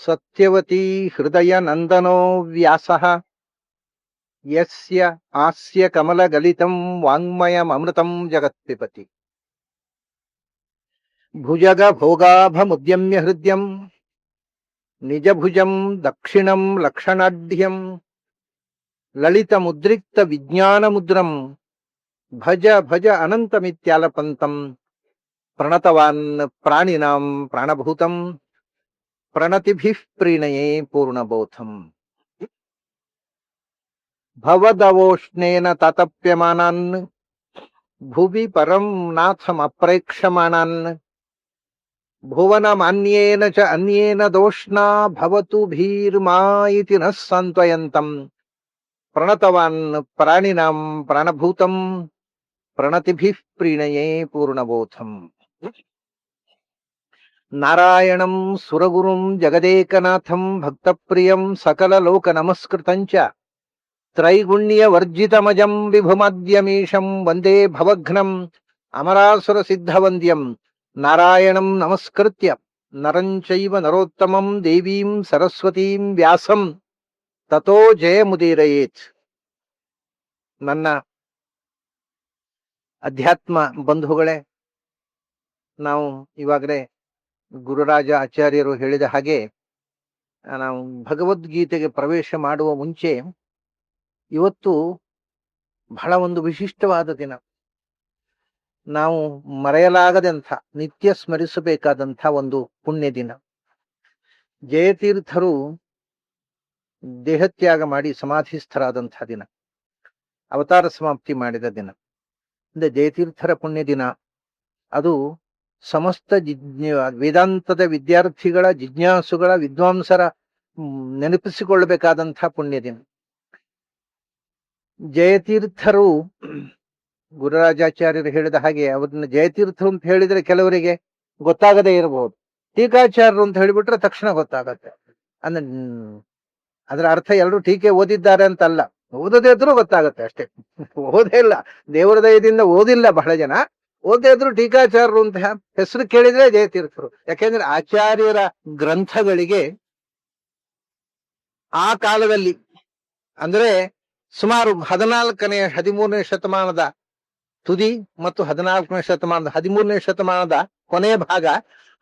ಸತ್ಯವತಿ ಹೃದಯ ನಂದನೋ ವ್ಯಾಸಃ ಯಸ್ಯ ಹಾಸ್ಯ ಕಮಲಗಲಿತಂ ವಾಂಗ್ಮಯಮೃತಂ ಜಗತ್ಪಿಬತಿ. ಭುಜಗ ಭೋಗಾಭಮುದ್ಯಮ್ಯ ಹೃದ್ಯಂ ನಿಜಭುಜಂ ದಕ್ಷಿಣಂ ಲಕ್ಷಣಾಢ್ಯಂ ಲಲಿತ ಮುದ್ರಿಕ್ತ ವಿಜ್ಞಾನ ಮುದ್ರಂ ಭಜ ಭಜ ಅನಂತಮಿತ್ಯಾಲಪಂತಂ ಪ್ರಣತವಾನ್ ಪ್ರಾಣಿನಾಂ ಪ್ರಾಣಭೂತಂ ಪ್ರಣತಿಭಿಃ ಪ್ರೀಣಯೇ ಪೂರ್ಣಬೋಧಂ. ಭವದವೋಷ್ಣೇನ ತಾತಪ್ಯಮಾನಾನ್ ಭುವಿ ಪರಂ ನಾಥಮಪ್ರೇಕ್ಷಮಾಣಾನ್ ಭುವನಮಾನ್ಯೇನ ಚ ಅನ್ಯೇನ ದೋಷ್ಣಾ ಭವತು ಭೀರ್ಮಾ ಇತಿ ನಃ ಸಾಂತ್ವಯಂತಂ ಪ್ರಣತವಾನ್ ಪ್ರಾಣಿನಾಂ ಪ್ರಾಣಭೂತಂ ಪ್ರಣತಿಭಿಃ ಪ್ರೀಣಯೇ ಪೂರ್ಣಬೋಧಂ. ನಾರಾಯಣಂ ಸುರಗುರುಂ ಜಗದೇಕನಾಥಂ ಭಕ್ತಪ್ರಿಯಂ ಸಕಲಲೋಕ ನಮಸ್ಕೃತಂಚ ತ್ರೈಗುಣ್ಯ ವರ್ಜಿತಮಜಂ ವಿಭುಮದ್ಯಮೀಶಂ ವಂದೇ ಭವಘ್ನಂ ಅಮರಾಸುರ ಸಿದ್ಧವಂದ್ಯಂ. ನಾರಾಯಣಂ ನಮಸ್ಕೃತ್ಯ ನರಂ ಚೈವ ನರೋತ್ತಮಂ ದೇವೀಂ ಸರಸ್ವತೀಂ ವ್ಯಾಸಂ ತತೋ ಜಯಮುದೀರಯೇತ್. ನನ್ನ ಅಧ್ಯಾತ್ಮ ಬಂಧುಗಳೇ, ನಾವು ಇವಾಗಲೇ ಗುರುರಾಜ ಆಚಾರ್ಯರು ಹೇಳಿದ ಹಾಗೆ ನಾವು ಭಗವದ್ಗೀತೆಗೆ ಪ್ರವೇಶ ಮಾಡುವ ಮುಂಚೆ ಇವತ್ತು ಬಹಳ ಒಂದು ವಿಶಿಷ್ಟವಾದ ದಿನ. ನಾವು ಮರೆಯಲಾಗದಂಥ ನಿತ್ಯ ಸ್ಮರಿಸಬೇಕಾದಂಥ ಒಂದು ಪುಣ್ಯ ದಿನ. ಜಯತೀರ್ಥರು ದೇಹತ್ಯಾಗ ಮಾಡಿ ಸಮಾಧಿಸ್ಥರಾದಂಥ ದಿನ, ಅವತಾರ ಸಮಾಪ್ತಿ ಮಾಡಿದ ದಿನ. ಅಂದ್ರೆ ಜಯತೀರ್ಥರ ಪುಣ್ಯ ದಿನ. ಅದು ಸಮಸ್ತ ವೇದಾಂತದ ವಿದ್ಯಾರ್ಥಿಗಳ, ಜಿಜ್ಞಾಸುಗಳ, ವಿದ್ವಾಂಸರ ನೆನಪಿಸಿಕೊಳ್ಳಬೇಕಾದಂಥ ಪುಣ್ಯ ದಿನ. ಜಯತೀರ್ಥರು ಗುರುರಾಜಾಚಾರ್ಯರು ಹೇಳಿದ ಹಾಗೆ ಅವ್ರನ್ನ ಜಯತೀರ್ಥರು ಅಂತ ಹೇಳಿದ್ರೆ ಕೆಲವರಿಗೆ ಗೊತ್ತಾಗದೇ ಇರಬಹುದು. ಟೀಕಾಚಾರ್ಯರು ಅಂತ ಹೇಳಿಬಿಟ್ರೆ ತಕ್ಷಣ ಗೊತ್ತಾಗತ್ತೆ. ಅಂದ್ರೆ ಅದರ ಅರ್ಥ ಎಲ್ಲರೂ ಟೀಕೆ ಓದಿದ್ದಾರೆ ಅಂತಲ್ಲ, ಓದದೇ ಇದ್ರೂ ಗೊತ್ತಾಗತ್ತೆ ಅಷ್ಟೇ. ಓದೇ ಇಲ್ಲ, ದೇವರ ದಯದಿಂದ ಓದಿಲ್ಲ ಬಹಳ ಜನ, ಓದೇ ಇದ್ರು ಟೀಕಾಚಾರ್ಯರು ಅಂತ ಹೆಸರು ಕೇಳಿದ್ರೆ ಜಯತೀರ್ಥರು. ಯಾಕೆಂದ್ರೆ ಆಚಾರ್ಯರ ಗ್ರಂಥಗಳಿಗೆ ಆ ಕಾಲದಲ್ಲಿ ಅಂದ್ರೆ ಸುಮಾರು 14ನೇ 13ನೇ ಶತಮಾನದ ತುದಿ ಮತ್ತು 14ನೇ ಶತಮಾನದ 13ನೇ ಶತಮಾನದ ಕೊನೆಯ ಭಾಗ,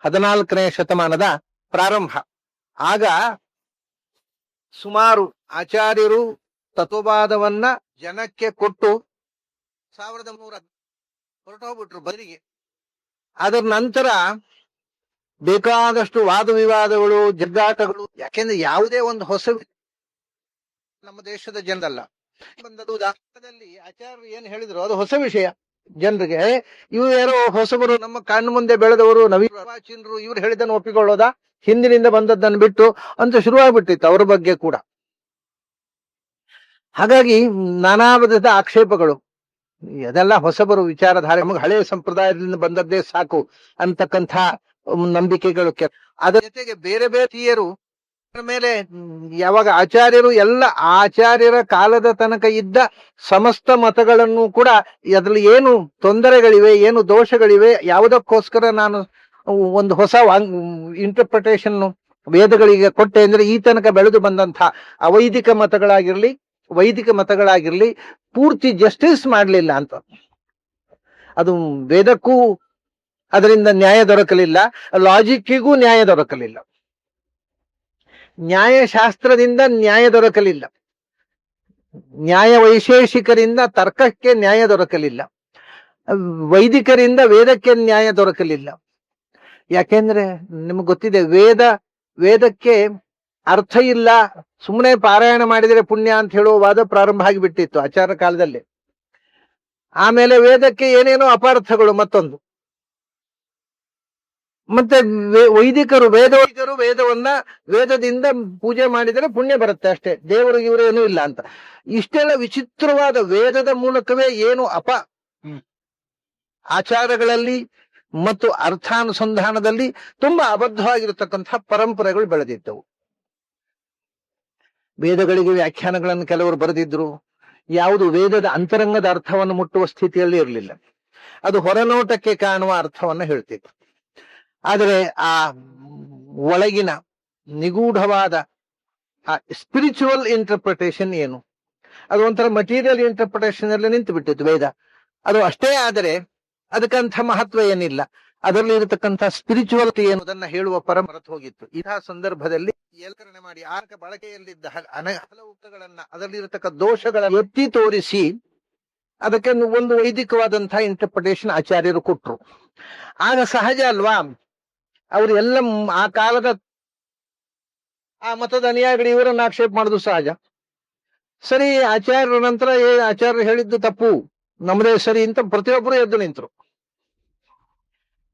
14ನೇ ಶತಮಾನದ ಪ್ರಾರಂಭ. ಆಗ ಸುಮಾರು ಆಚಾರ್ಯರು ತತ್ವವಾದವನ್ನ ಜನಕ್ಕೆ ಕೊಟ್ಟು 1300 ಹೊರಟೋಗ್ಬಿಟ್ರು ಬದಲಿಗೆ. ಅದರ ನಂತರ ಬೇಕಾದಷ್ಟು ವಾದ ವಿವಾದಗಳು, ಜಗ್ಗಾಟಗಳು. ಯಾಕೆಂದ್ರೆ ಯಾವುದೇ ಒಂದು ಹೊಸ ನಮ್ಮ ದೇಶದ ಜನರಲ್ಲ ಬಂದದ್ದು. ದಾಸದಲ್ಲಿ ಆಚಾರ್ಯರು ಏನ್ ಹೇಳಿದ್ರು ಅದು ಹೊಸ ವಿಷಯ ಜನರಿಗೆ. ಇವು ಯಾರೋ ಹೊಸಬರು, ನಮ್ಮ ಕಣ್ಣು ಮುಂದೆ ಬೆಳೆದವರು, ನವೀನರು, ಇವ್ರು ಹೇಳಿದ್ದನ್ನು ಒಪ್ಪಿಕೊಳ್ಳೋದಾ, ಹಿಂದಿನಿಂದ ಬಂದದ್ದನ್ನು ಬಿಟ್ಟು ಅಂತ ಶುರುವಾಗ್ಬಿಟ್ಟಿತ್ತು ಅವ್ರ ಬಗ್ಗೆ ಕೂಡ. ಹಾಗಾಗಿ ನಾನಾ ವಿಧದ ಆಕ್ಷೇಪಗಳು. ಅದೆಲ್ಲ ಹೊಸಬರು ವಿಚಾರಧಾರೆ, ನಮಗೆ ಹಳೆಯ ಸಂಪ್ರದಾಯದಿಂದ ಬಂದದ್ದೇ ಸಾಕು ಅಂತಕ್ಕಂಥ ನಂಬಿಕೆಗಳು. ಅದರ ಜೊತೆಗೆ ಬೇರೆ ಬೇರೆ ತೀಯರು ಮೇಲೆ ಯಾವಾಗ ಆಚಾರ್ಯರು ಎಲ್ಲ ಆಚಾರ್ಯರ ಕಾಲದ ತನಕ ಇದ್ದ ಸಮಸ್ತ ಮತಗಳನ್ನು ಕೂಡ ಅದ್ರಲ್ಲಿ ಏನು ತೊಂದರೆಗಳಿವೆ, ಏನು ದೋಷಗಳಿವೆ, ಯಾವುದಕ್ಕೋಸ್ಕರ ನಾನು ಒಂದು ಹೊಸ ಇಂಟರ್ಪ್ರಿಟೇಷನ್ ವೇದಗಳಿಗೆ ಕೊಟ್ಟೆ ಅಂದ್ರೆ ಈ ತನಕ ಬೆಳೆದು ಬಂದಂಥ ಅವೈದಿಕ ಮತಗಳಾಗಿರ್ಲಿ, ವೈದಿಕ ಮತಗಳಾಗಿರ್ಲಿ ಪೂರ್ತಿ ಜಸ್ಟಿಸ್ ಮಾಡಲಿಲ್ಲ ಅಂತ. ಅದು ವೇದಕ್ಕೂ ಅದರಿಂದ ನ್ಯಾಯ ದೊರಕಲಿಲ್ಲ, ಲಾಜಿಕ್ಕಿಗೂ ನ್ಯಾಯ ದೊರಕಲಿಲ್ಲ, ನ್ಯಾಯಶಾಸ್ತ್ರದಿಂದ ನ್ಯಾಯ ದೊರಕಲಿಲ್ಲ, ನ್ಯಾಯ ವೈಶೇಷಿಕರಿಂದ ತರ್ಕಕ್ಕೆ ನ್ಯಾಯ ದೊರಕಲಿಲ್ಲ, ವೈದಿಕರಿಂದ ವೇದಕ್ಕೆ ನ್ಯಾಯ ದೊರಕಲಿಲ್ಲ. ಯಾಕೆಂದ್ರೆ ನಿಮ್ಗೆ ಗೊತ್ತಿದೆ, ವೇದಕ್ಕೆ ಅರ್ಥ ಇಲ್ಲ, ಸುಮ್ಮನೆ ಪಾರಾಯಣ ಮಾಡಿದರೆ ಪುಣ್ಯ ಅಂತ ಹೇಳುವ ವಾದ ಪ್ರಾರಂಭ ಆಗಿಬಿಟ್ಟಿತ್ತು ಆಚಾರ್ಯ ಕಾಲದಲ್ಲಿ. ಆಮೇಲೆ ವೇದಕ್ಕೆ ಏನೇನೋ ಅಪಾರ್ಥಗಳು ಮತ್ತೊಂದು. ಮತ್ತೆ ವೈದಿಕರು ವೇದವನ್ನ ವೇದದಿಂದ ಪೂಜೆ ಮಾಡಿದರೆ ಪುಣ್ಯ ಬರುತ್ತೆ ಅಷ್ಟೇ, ದೇವರು ಇವರೇನೂ ಇಲ್ಲ ಅಂತ. ಇಷ್ಟೆಲ್ಲ ವಿಚಿತ್ರವಾದ ವೇದದ ಮೂಲಕವೇ ಏನು ಆಚಾರಗಳಲ್ಲಿ ಮತ್ತು ಅರ್ಥಾನುಸಂಧಾನದಲ್ಲಿ ತುಂಬಾ ಅಬದ್ಧವಾಗಿರತಕ್ಕಂಥ ಪರಂಪರೆಗಳು ಬೆಳೆದಿದ್ದವು. ವೇದಗಳಿಗೆ ವ್ಯಾಖ್ಯಾನಗಳನ್ನು ಕೆಲವರು ಬರೆದಿದ್ರು. ಯಾವುದು ವೇದದ ಅಂತರಂಗದ ಅರ್ಥವನ್ನು ಮುಟ್ಟುವ ಸ್ಥಿತಿಯಲ್ಲಿ ಇರಲಿಲ್ಲ, ಅದು ಹೊರನೋಟಕ್ಕೆ ಕಾಣುವ ಅರ್ಥವನ್ನ ಹೇಳ್ತಿತ್ತು. ಆದರೆ ಆ ಒಳಗಿನ ನಿಗೂಢವಾದ ಆ ಸ್ಪಿರಿಚುವಲ್ ಇಂಟರ್ಪ್ರಿಟೇಷನ್ ಏನು, ಅದು ಒಂಥರ ಮಟೀರಿಯಲ್ ಇಂಟರ್ಪ್ರಿಟೇಷನ್ ಅಲ್ಲಿ ನಿಂತು ಬಿಟ್ಟಿತ್ತು ವೇದ. ಅದು ಅಷ್ಟೇ ಆದರೆ ಅದಕ್ಕಂಥ ಮಹತ್ವ ಏನಿಲ್ಲ, ಅದರಲ್ಲಿ ಇರತಕ್ಕಂಥ ಸ್ಪಿರಿಚುವಲ್ಟಿ ಎನ್ನುವುದನ್ನ ಹೇಳುವ ಮರೆತು ಹೋಗಿತ್ತು. ಇಂತಹ ಸಂದರ್ಭದಲ್ಲಿ ಏಕರಣೆ ಮಾಡಿ ಆರ್ಕ ಬಳಕೆಯಲ್ಲಿದ್ದ ಹಲವುಗಳನ್ನ ಅದರಲ್ಲಿ ಇರತಕ್ಕ ದೋಷಗಳ ಎತ್ತಿ ತೋರಿಸಿ ಅದಕ್ಕೆ ಒಂದು ವೈದಿಕವಾದಂತಹ ಇಂಟರ್ಪ್ರಿಟೇಷನ್ ಆಚಾರ್ಯರು ಕೊಟ್ರು. ಆಗ ಸಹಜ ಅಲ್ವಾ, ಅವರು ಎಲ್ಲ ಆ ಕಾಲದ ಆ ಮತದ ಅನುಯಾಯಿಗಳು ಇವರನ್ನ ಆಕ್ಷೇಪ ಮಾಡುದು ಸಹಜ. ಸರಿ, ಆಚಾರ್ಯರ ನಂತರ ಆಚಾರ್ಯರು ಹೇಳಿದ್ದು ತಪ್ಪು, ನಮ್ಮದೇ ಸರಿ ಅಂತ ಪ್ರತಿಯೊಬ್ಬರು ಎದ್ದು ನಿಂತರು.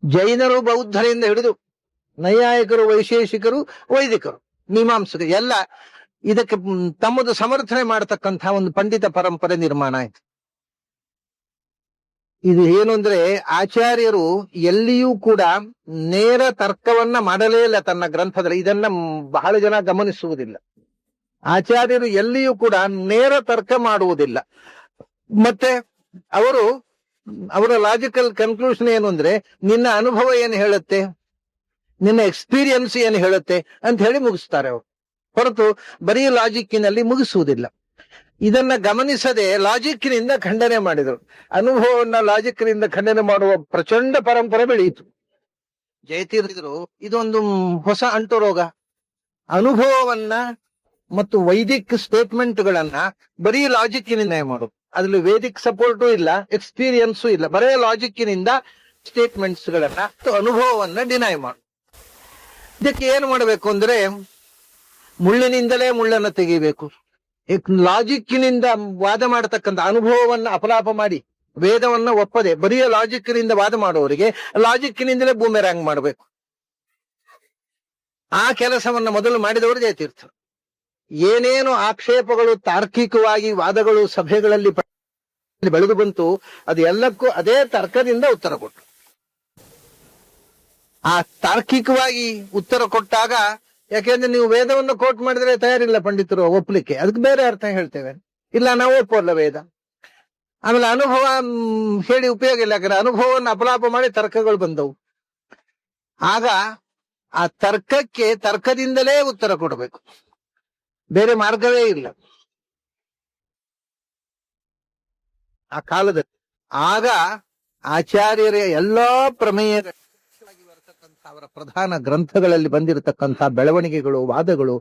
ಜೈನರು ಬೌದ್ಧರಿಂದ ಹಿಡಿದು ನೈಯಾಯಿಕರು, ವೈಶೇಷಿಕರು, ವೈದಿಕರು, ಮೀಮಾಂಸಕರು ಎಲ್ಲ ಇದಕ್ಕೆ ತಮ್ಮದು ಸಮರ್ಥನೆ ಮಾಡತಕ್ಕಂಥ ಒಂದು ಪಂಡಿತ ಪರಂಪರೆ ನಿರ್ಮಾಣ ಆಯ್ತು. ಇದು ಏನು ಅಂದ್ರೆ ಆಚಾರ್ಯರು ಎಲ್ಲಿಯೂ ಕೂಡ ನೇರ ತರ್ಕವನ್ನ ಮಾಡಲೇ ಇಲ್ಲ ತನ್ನ ಗ್ರಂಥದಲ್ಲಿ. ಇದನ್ನ ಬಹಳ ಜನ ಗಮನಿಸುವುದಿಲ್ಲ. ಆಚಾರ್ಯರು ಎಲ್ಲಿಯೂ ಕೂಡ ನೇರ ತರ್ಕ ಮಾಡುವುದಿಲ್ಲ. ಮತ್ತೆ ಅವರ ಲಾಜಿಕಲ್ ಕನ್ಕ್ಲೂಷನ್ ಏನು ಅಂದ್ರೆ, ನಿನ್ನ ಅನುಭವ ಏನು ಹೇಳುತ್ತೆ, ನಿನ್ನ ಎಕ್ಸ್ಪೀರಿಯನ್ಸ್ ಏನು ಹೇಳುತ್ತೆ ಅಂತ ಹೇಳಿ ಮುಗಿಸ್ತಾರೆ ಅವರು, ಹೊರತು ಬರೀ ಲಾಜಿಕ್ಕಿನಲ್ಲಿ ಮುಗಿಸುವುದಿಲ್ಲ. ಇದನ್ನ ಗಮನಿಸದೆ ಲಾಜಿಕ್ಕಿನಿಂದ ಖಂಡನೆ ಮಾಡಿದರು. ಅನುಭವವನ್ನ ಲಾಜಿಕ್ಕಿನಿಂದ ಖಂಡನೆ ಮಾಡುವ ಪ್ರಚಂಡ ಪರಂಪರೆ ಬೆಳೆಯಿತು. ಜಯತೀರ್ಥರು ಇದೊಂದು ಹೊಸ ಅಂಟುರೋಗ. ಅನುಭವವನ್ನ ಮತ್ತು ವೈದಿಕ್ ಸ್ಟೇಟ್ಮೆಂಟ್ಗಳನ್ನ ಬರೀ ಲಾಜಿಕ್ಕಿನಿಂದ ಮಾಡೋದು. ಅದ್ರಲ್ಲಿ ವೇದಿಕ್ ಸಪೋರ್ಟು ಇಲ್ಲ, ಎಕ್ಸ್ಪೀರಿಯನ್ಸು ಇಲ್ಲ, ಬರೇ ಲಾಜಿಕ್ಕಿನಿಂದ ಸ್ಟೇಟ್ಮೆಂಟ್ಸ್ ಗಳನ್ನ ಅನುಭವವನ್ನ ಡಿನೈ ಮಾಡು. ಇದಕ್ಕೆ ಏನು ಮಾಡಬೇಕು ಅಂದ್ರೆ ಮುಳ್ಳಿನಿಂದಲೇ ಮುಳ್ಳನ್ನ ತೆಗಿಬೇಕು. ಲಾಜಿಕ್ಕಿನಿಂದ ವಾದ ಮಾಡತಕ್ಕಂಥ ಅನುಭವವನ್ನ ಅಪಲಾಪ ಮಾಡಿ ವೇದವನ್ನ ಒಪ್ಪದೆ ಬರೀ ಲಾಜಿಕ್ಕಿನಿಂದ ವಾದ ಮಾಡುವವರಿಗೆ ಲಾಜಿಕ್ಕಿನಿಂದಲೇ ಬೂಮೆರಾಂಗ್ ಮಾಡಬೇಕು. ಆ ಕೆಲಸವನ್ನ ಮೊದಲು ಮಾಡಿದವರು ಜಯತೀರ್ಥರು. ಏನೇನು ಆಕ್ಷೇಪಗಳು ತಾರ್ಕಿಕವಾಗಿ ವಾದಗಳು ಸಭೆಗಳಲ್ಲಿ ಬೆಳೆದು ಬಂತು, ಅದು ಎಲ್ಲಕ್ಕೂ ಅದೇ ತರ್ಕದಿಂದ ಉತ್ತರ ಕೊಟ್ಟರು. ಆ ತಾರ್ಕಿಕವಾಗಿ ಉತ್ತರ ಕೊಟ್ಟಾಗ, ಯಾಕೆಂದ್ರೆ ನೀವು ವೇದವನ್ನು ಕೋಟ್ ಮಾಡಿದ್ರೆ ತಯಾರಿಲ್ಲ ಪಂಡಿತರು ಒಪ್ಪಲಿಕ್ಕೆ, ಅದಕ್ಕೆ ಬೇರೆ ಅರ್ಥ ಹೇಳ್ತೇವೆ, ಇಲ್ಲ ನಾವು ಒಪ್ಪಲ್ಲ ವೇದ. ಆಮೇಲೆ ಅನುಭವ ಹೇಳಿ ಉಪಯೋಗ ಇಲ್ಲ, ಯಾಕಂದ್ರೆ ಅನುಭವವನ್ನು ಅಪಲಾಪ ಮಾಡಿ ತರ್ಕಗಳು ಬಂದವು. ಆಗ ಆ ತರ್ಕಕ್ಕೆ ತರ್ಕದಿಂದಲೇ ಉತ್ತರ ಕೊಡಬೇಕು, ಬೇರೆ ಮಾರ್ಗವೇ ಇಲ್ಲ ಆ ಕಾಲದಲ್ಲಿ. ಆಗ ಆಚಾರ್ಯರ ಎಲ್ಲಾ ಪ್ರಮೇಯ ಅವರ ಪ್ರಧಾನ ಗ್ರಂಥಗಳಲ್ಲಿ ಬಂದಿರತಕ್ಕಂಥ ಬೆಳವಣಿಗೆಗಳು, ವಾದಗಳು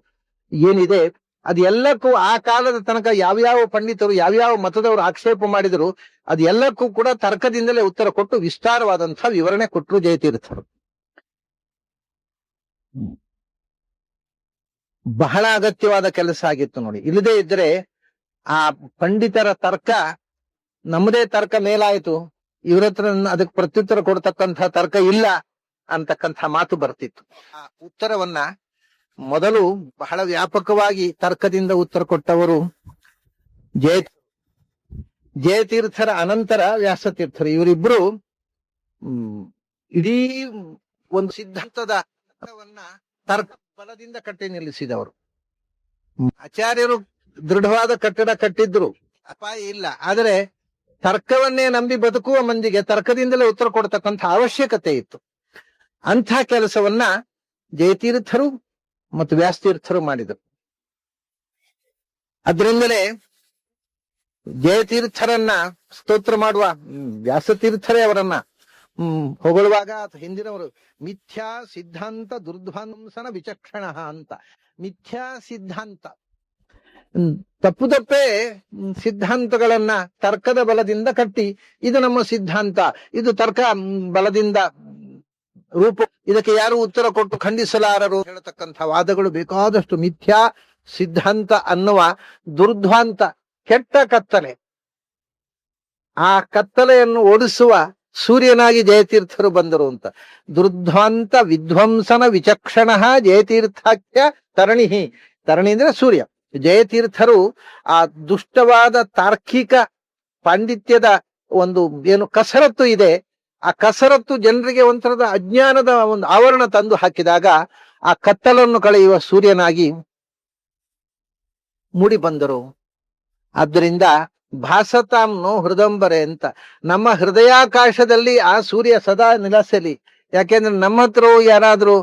ಏನಿದೆ ಅದೆಲ್ಲಕ್ಕೂ ಆ ಕಾಲದ ತನಕ ಯಾವ್ಯಾವ ಪಂಡಿತರು ಯಾವ್ಯಾವ ಮತದವರು ಆಕ್ಷೇಪ ಮಾಡಿದರು ಅದೆಲ್ಲಕ್ಕೂ ಕೂಡ ತರ್ಕದಿಂದಲೇ ಉತ್ತರ ಕೊಟ್ಟು ವಿಸ್ತಾರವಾದಂತಹ ವಿವರಣೆ ಕೊಟ್ಟರು ಜಯತೀರ್ಥರು. ಬಹಳ ಅಗತ್ಯವಾದ ಕೆಲಸ ಆಗಿತ್ತು ನೋಡಿ. ಇಲ್ಲದೆ ಇದ್ರೆ ಆ ಪಂಡಿತರ ತರ್ಕ ನಮ್ಮದೇ ತರ್ಕ ಮೇಲಾಯಿತು, ಇವ್ರ ಹತ್ರ ಅದಕ್ಕೆ ಪ್ರತ್ಯುತ್ತರ ಕೊಡ್ತಕ್ಕಂಥ ತರ್ಕ ಇಲ್ಲ ಅಂತಕ್ಕಂಥ ಮಾತು ಬರ್ತಿತ್ತು. ಆ ಉತ್ತರವನ್ನ ಮೊದಲು ಬಹಳ ವ್ಯಾಪಕವಾಗಿ ತರ್ಕದಿಂದ ಉತ್ತರ ಕೊಟ್ಟವರು ಜಯತೀರ್ಥರ ಅನಂತರ ವ್ಯಾಸತೀರ್ಥರು. ಇವರಿಬ್ರು ಇಡೀ ಒಂದು ಸಿದ್ಧಾಂತದ ತರ್ಕ ಬಲದಿಂದ ಕಟ್ಟಿ ನಿಲ್ಲಿಸಿದವರು. ಆಚಾರ್ಯರು ದೃಢವಾದ ಕಟ್ಟಡ ಕಟ್ಟಿದ್ರು, ಅಪಾಯ ಇಲ್ಲ. ಆದರೆ ತರ್ಕವನ್ನೇ ನಂಬಿ ಬದುಕುವ ಮಂದಿಗೆ ತರ್ಕದಿಂದಲೇ ಉತ್ತರ ಕೊಡ್ತಕ್ಕಂಥ ಅವಶ್ಯಕತೆ ಇತ್ತು. ಅಂಥ ಕೆಲಸವನ್ನ ಜಯತೀರ್ಥರು ಮತ್ತು ವ್ಯಾಸತೀರ್ಥರು ಮಾಡಿದರು. ಅದರಿಂದಲೇ ಜಯತೀರ್ಥರನ್ನ ಸ್ತೋತ್ರ ಮಾಡುವ ವ್ಯಾಸತೀರ್ಥರೇ ಅವರನ್ನ ಹೊಗಳುವಾಗ ಹಿಂದಿನವರು ಮಿಥ್ಯಾ ಸಿದ್ಧಾಂತ ದುರ್ಧ್ವಂಸನ ವಿಚಕ್ಷಣ ಅಂತ. ಮಿಥ್ಯಾ ಸಿದ್ಧಾಂತ, ತಪ್ಪು ತಪ್ಪೇ ಸಿದ್ಧಾಂತಗಳನ್ನ ತರ್ಕದ ಬಲದಿಂದ ಕಟ್ಟಿ ಇದು ನಮ್ಮ ಸಿದ್ಧಾಂತ, ಇದು ತರ್ಕ ಬಲದಿಂದ ರೂಪ, ಇದಕ್ಕೆ ಯಾರು ಉತ್ತರ ಕೊಟ್ಟು ಖಂಡಿಸಲಾರರು ಹೇಳತಕ್ಕಂಥ ವಾದಗಳು ಬೇಕಾದಷ್ಟು. ಮಿಥ್ಯಾ ಸಿದ್ಧಾಂತ ಅನ್ನುವ ದುರ್ಧ್ವಾಂತ ಕೆಟ್ಟ ಕತ್ತಲೆ, ಆ ಕತ್ತಲೆಯನ್ನು ಓಡಿಸುವ ಸೂರ್ಯನಾಗಿ ಜಯತೀರ್ಥರು ಬಂದರು ಅಂತ. ದುರ್ಧ್ವಾಂತ ವಿಧ್ವಂಸನ ವಿಚಕ್ಷಣ ಜಯತೀರ್ಥಾಖ್ಯ ತರಣಿಹಿ. ತರಣಿ ಅಂದ್ರೆ ಸೂರ್ಯ. ಜಯತೀರ್ಥರು ಆ ದುಷ್ಟವಾದ ತಾರ್ಕಿಕ ಪಾಂಡಿತ್ಯದ ಒಂದು ಏನು ಕಸರತ್ತು ಇದೆ, ಆ ಕಸರತ್ತು ಜನರಿಗೆ ಒಂಥರದ ಅಜ್ಞಾನದ ಒಂದು ಆವರಣ ತಂದು ಹಾಕಿದಾಗ ಆ ಕತ್ತಲನ್ನು ಕಳೆಯುವ ಸೂರ್ಯನಾಗಿ ಮೂಡಿ ಬಂದರು. ಆದ್ದರಿಂದ ಭಾಸತಾಂನೋ ಹೃದಂಬರೆ ಅಂತ, ನಮ್ಮ ಹೃದಯಾಕಾಶದಲ್ಲಿ ಆ ಸೂರ್ಯ ಸದಾ ನಿಲ್ಲಿಸಲಿ. ಯಾಕೆಂದ್ರೆ ನಮ್ಮ ಹತ್ರ ಯಾರಾದ್ರೂ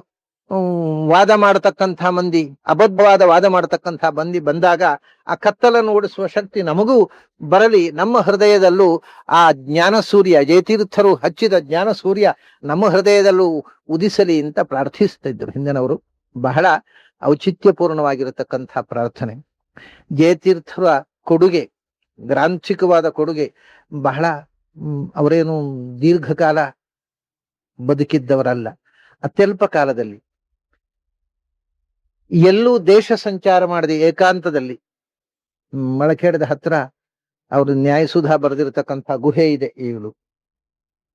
ವಾದ ಮಾಡತಕ್ಕಂಥ ಮಂದಿ, ಅಬದ್ಧವಾದ ವಾದ ಮಾಡತಕ್ಕಂಥ ಬಂದಾಗ ಆ ಕತ್ತಲನ್ನು ಓಡಿಸುವ ಶಕ್ತಿ ನಮಗೂ ಬರಲಿ, ನಮ್ಮ ಹೃದಯದಲ್ಲೂ ಆ ಜ್ಞಾನ ಸೂರ್ಯ, ಜಯತೀರ್ಥರು ಹಚ್ಚಿದ ಜ್ಞಾನ ಸೂರ್ಯ ನಮ್ಮ ಹೃದಯದಲ್ಲೂ ಉದಿಸಲಿ ಅಂತ ಪ್ರಾರ್ಥಿಸ್ತಾ ಇದ್ರು ಹಿಂದಿನವರು. ಬಹಳ ಔಚಿತ್ಯಪೂರ್ಣವಾಗಿರತಕ್ಕಂಥ ಪ್ರಾರ್ಥನೆ. ಜಯತೀರ್ಥರ ಕೊಡುಗೆ, ಗ್ರಾಂಥಿಕವಾದ ಕೊಡುಗೆ ಬಹಳ. ಅವರೇನು ದೀರ್ಘಕಾಲ ಬದುಕಿದ್ದವರಲ್ಲ, ಅತ್ಯಲ್ಪ ಕಾಲದಲ್ಲಿ ಎಲ್ಲೂ ದೇಶ ಸಂಚಾರ ಮಾಡದೆ ಏಕಾಂತದಲ್ಲಿ ಮಳಖೇಡದ ಹತ್ರ ಅವರು ನ್ಯಾಯಸುಧಾ ಬರೆದಿರತಕ್ಕಂಥ ಗುಹೆ ಇದೆ. ಈಗಲೂ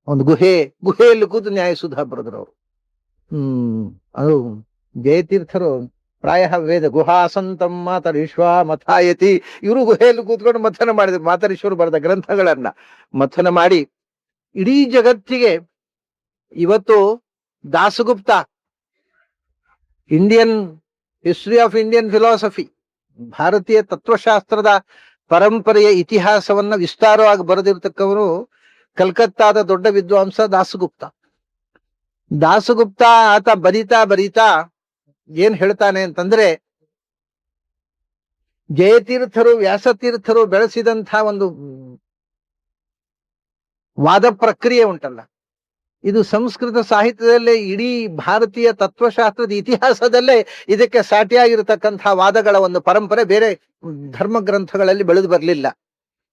ಒಂದು ಗುಹೆಯಲ್ಲಿ ಕೂತು ನ್ಯಾಯಸುಧಾ ಬರೆದ್ರು ಅವರು. ಅದು ಜಯತೀರ್ಥರು ಪ್ರಾಯ ವೇದ ಗುಹಾಸಂತಂ ಮಾತರಿಶ್ವ ಮಥಾಯತಿ, ಇವರು ಗುಹೆಯಲ್ಲಿ ಕೂತ್ಕೊಂಡು ಮಥನ ಮಾಡಿದ್ರು. ಮಾತರಿಶ್ವರು ಬರೆದ ಗ್ರಂಥಗಳನ್ನ ಮಥನ ಮಾಡಿ ಇಡೀ ಜಗತ್ತಿಗೆ ಇವತ್ತು Dasgupta Indian history of Indian philosophy, ಭಾರತೀಯ ತತ್ವಶಾಸ್ತ್ರದ ಪರಂಪರೆಯ ಇತಿಹಾಸವನ್ನ ವಿಸ್ತಾರವಾಗಿ ಬರೆದಿರ್ತಕ್ಕವರು ಕಲ್ಕತ್ತಾದ ದೊಡ್ಡ ವಿದ್ವಾಂಸ ದಾಸಗುಪ್ತ. ಆತ ಬರೀತಾ ಏನ್ ಹೇಳ್ತಾನೆ ಅಂತಂದ್ರೆ, ಜಯತೀರ್ಥರು ವ್ಯಾಸತೀರ್ಥರು ಬೆಳೆಸಿದಂಥ ಒಂದು ವಾದ ಪ್ರಕ್ರಿಯೆ ಉಂಟಲ್ಲ, ಇದು ಸಂಸ್ಕೃತ ಸಾಹಿತ್ಯದಲ್ಲೇ ಇಡೀ ಭಾರತೀಯ ತತ್ವಶಾಸ್ತ್ರದ ಇತಿಹಾಸದಲ್ಲೇ ಇದಕ್ಕೆ ಸಾಟಿಯಾಗಿರತಕ್ಕಂಥ ವಾದಗಳ ಒಂದು ಪರಂಪರೆ ಬೇರೆ ಧರ್ಮ ಗ್ರಂಥಗಳಲ್ಲಿ ಬೆಳೆದು ಬರಲಿಲ್ಲ.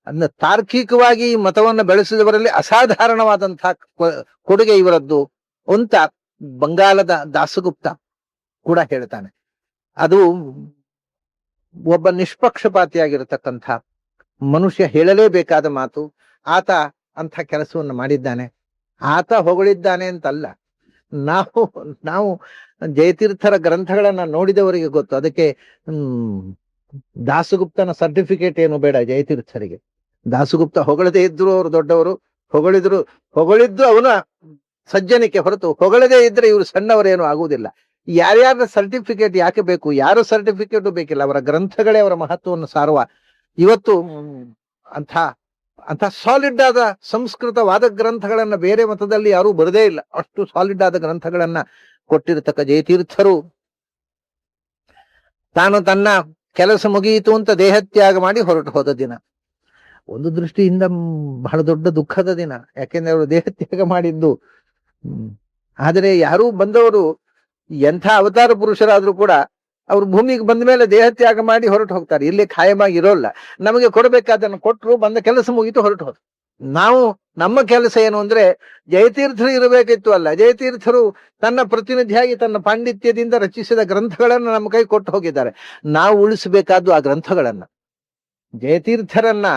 ಅದನ್ನ ತಾರ್ಕಿಕವಾಗಿ ಮತವನ್ನು ಬೆಳೆಸಿದವರಲ್ಲಿ ಅಸಾಧಾರಣವಾದಂತಹ ಕೊಡುಗೆ ಇವರದ್ದು ಅಂತ ಬಂಗಾಲದ ದಾಸಗುಪ್ತ ಕೂಡ ಹೇಳ್ತಾನೆ. ಅದು ಒಬ್ಬ ನಿಷ್ಪಕ್ಷಪಾತಿಯಾಗಿರತಕ್ಕಂಥ ಮನುಷ್ಯ ಹೇಳಲೇಬೇಕಾದ ಮಾತು. ಆತ ಅಂಥ ಕೆಲಸವನ್ನು ಮಾಡಿದ್ದಾನೆ, ಆತ ಹೊಗಳಿದ್ದಾನೆ ಅಂತಲ್ಲ. ನಾವು ಜಯತೀರ್ಥರ ಗ್ರಂಥಗಳನ್ನ ನೋಡಿದವರಿಗೆ ಗೊತ್ತು. ಅದಕ್ಕೆ ದಾಸಗುಪ್ತನ ಸರ್ಟಿಫಿಕೇಟ್ ಏನು ಬೇಡ ಜಯತೀರ್ಥರಿಗೆ. ದಾಸಗುಪ್ತ ಹೊಗಳದೇ ಇದ್ರು ಅವರು ದೊಡ್ಡವರು, ಹೊಗಳಿದ್ದು ಅವನ ಸಜ್ಜನಿಕೆ ಹೊರತು ಹೊಗಳದೇ ಇದ್ರೆ ಇವರು ಸಣ್ಣವರೇನು ಆಗುವುದಿಲ್ಲ. ಯಾರ್ಯಾರ ಸರ್ಟಿಫಿಕೇಟ್ ಯಾಕೆ ಬೇಕು? ಯಾರ ಸರ್ಟಿಫಿಕೇಟು ಬೇಕಿಲ್ಲ. ಅವರ ಗ್ರಂಥಗಳೇ ಅವರ ಮಹತ್ವವನ್ನು ಸಾರುವ. ಇವತ್ತು ಅಂಥ ಸಾಲಿಡ್ ಆದ ಸಂಸ್ಕೃತ ವಾದ ಗ್ರಂಥಗಳನ್ನ ಬೇರೆ ಮತದಲ್ಲಿ ಯಾರೂ ಬರದೇ ಇಲ್ಲ. ಅಷ್ಟು ಸಾಲಿಡ್ ಆದ ಗ್ರಂಥಗಳನ್ನ ಕೊಟ್ಟಿರತಕ್ಕ ಜಯತೀರ್ಥರು ತಾನು ತನ್ನ ಕೆಲಸ ಮುಗಿಯಿತು ಅಂತ ದೇಹತ್ಯಾಗ ಮಾಡಿ ಹೊರಟು ಹೋದ ದಿನ ಒಂದು ದೃಷ್ಟಿಯಿಂದ ಬಹಳ ದೊಡ್ಡ ದುಃಖದ ದಿನ. ಯಾಕೆಂದ್ರೆ ಅವರು ದೇಹತ್ಯಾಗ ಮಾಡಿದ್ದು. ಆದರೆ ಯಾರೂ ಬಂದವರು ಎಂಥ ಅವತಾರ ಪುರುಷರಾದ್ರೂ ಕೂಡ ಅವ್ರು ಭೂಮಿಗೆ ಬಂದ ಮೇಲೆ ದೇಹತ್ಯಾಗ ಮಾಡಿ ಹೊರಟು ಹೋಗ್ತಾರೆ. ಇಲ್ಲಿ ಖಾಯಮಾಗಿ ಇರೋಲ್ಲ. ನಮಗೆ ಕೊಡಬೇಕಾದನ್ನು ಕೊಟ್ಟರು, ಬಂದ ಕೆಲಸ ಮುಗಿತು, ಹೊರಟು ಹೋದ್ರು. ನಮ್ಮ ಕೆಲಸ ಏನು ಅಂದ್ರೆ ಜಯತೀರ್ಥರು ಇರಬೇಕಿತ್ತು ಅಲ್ಲ. ಜಯತೀರ್ಥರು ತನ್ನ ಪ್ರತಿನಿಧಿಯಾಗಿ ತನ್ನ ಪಾಂಡಿತ್ಯದಿಂದ ರಚಿಸಿದ ಗ್ರಂಥಗಳನ್ನ ನಮ್ಮ ಕೈ ಕೊಟ್ಟು ಹೋಗಿದ್ದಾರೆ. ನಾವು ಉಳಿಸಬೇಕಾದ್ದು ಆ ಗ್ರಂಥಗಳನ್ನ. ಜಯತೀರ್ಥರನ್ನ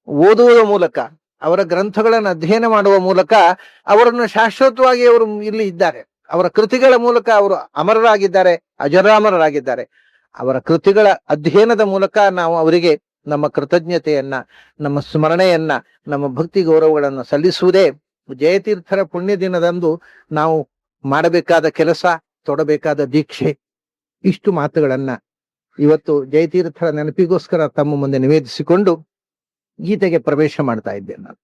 ಓದುವ ಮೂಲಕ, ಅವರ ಗ್ರಂಥಗಳನ್ನು ಅಧ್ಯಯನ ಮಾಡುವ ಮೂಲಕ ಅವರನ್ನು ಶಾಶ್ವತವಾಗಿ ಅವರು ಇಲ್ಲಿ ಇದ್ದಾರೆ. ಅವರ ಕೃತಿಗಳ ಮೂಲಕ ಅವರು ಅಮರರಾಗಿದ್ದಾರೆ, ಅಜರಾಮರರಾಗಿದ್ದಾರೆ. ಅವರ ಕೃತಿಗಳ ಅಧ್ಯಯನದ ಮೂಲಕ ನಾವು ಅವರಿಗೆ ನಮ್ಮ ಕೃತಜ್ಞತೆಯನ್ನ, ನಮ್ಮ ಸ್ಮರಣೆಯನ್ನ, ನಮ್ಮ ಭಕ್ತಿ ಗೌರವಗಳನ್ನು ಸಲ್ಲಿಸುವುದೇ ಜಯತೀರ್ಥರ ಪುಣ್ಯ ದಿನದಂದು ನಾವು ಮಾಡಬೇಕಾದ ಕೆಲಸ, ತೊಡಬೇಕಾದ ದೀಕ್ಷೆ. ಇಷ್ಟು ಮಾತುಗಳನ್ನ ಇವತ್ತು ಜಯತೀರ್ಥರ ನೆನಪಿಗೋಸ್ಕರ ತಮ್ಮ ಮುಂದೆ ನಿವೇದಿಸಿಕೊಂಡು ಗೀತೆಗೆ ಪ್ರವೇಶ ಮಾಡ್ತಾ ಇದ್ದೇನೆ ನಾನು.